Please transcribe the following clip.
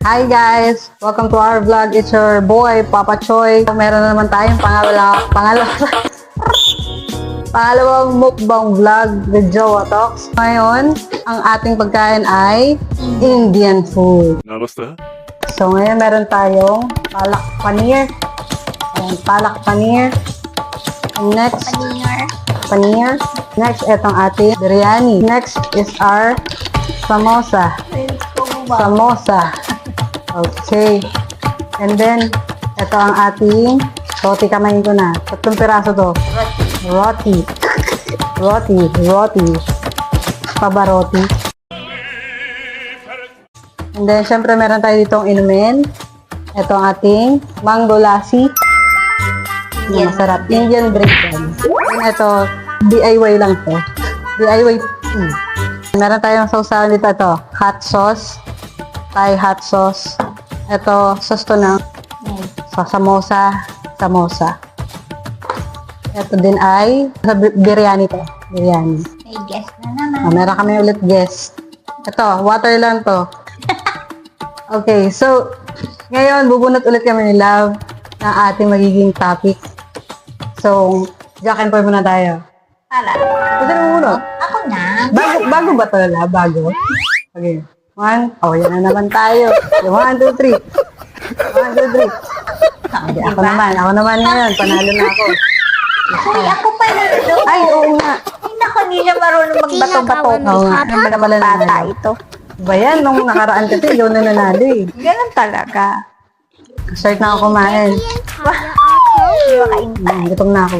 Hi guys! Welcome to our vlog. It's your boy, Papa Choy. Meron na naman tayong pangalawang mukbang vlog with Jowa Talks. Ngayon, ang ating pagkain ay Indian food. Namaste. So ngayon meron tayong palak paneer. Ayan, palak paneer. Next, paneer. Next, etong ating biryani. Next is our samosa. Samosa. Okay. And then, ito ang ating roti. Kamain ko na. 3 piraso to. Roti. Roti. Pabaroti. And then, syempre, meron tayo ditong inumin. Ito ang ating mango lassi. Yan, masarap. Indian drink yan. And ito, DIY lang to. DIY. Meron tayong sausawan dito. Ito, hot sauce. Thai hot sauce. Ito, sauce to na. Sa samosa. Ito din ay sa biryani to. Biryani. May guest na naman. Meron kami ulit guest. Ito, water lang to. Okay, so, ngayon, bubunot ulit kami ni Love ng ating magiging topic. So, Jack and Poy muna tayo. Para. Pwede mo muna. Ako na. Bago ba ito, Love? Bago? Okay. 1. Oh, yan na naman tayo. 1, 2, 3. 1, 2, 3. Okay, ako naman ngayon. Panalo na ako. Ay, ako pala. Ay, oo nga. Ay, naku, hindi na marunong magbato-bato. Oo nga. Ano ba naman Bata ito. Ba yan? Nung nakaraan kasi, ikaw na nanalo eh. Ganun talaga. Start na ako kumain. Hindi makain. Gutom na ako.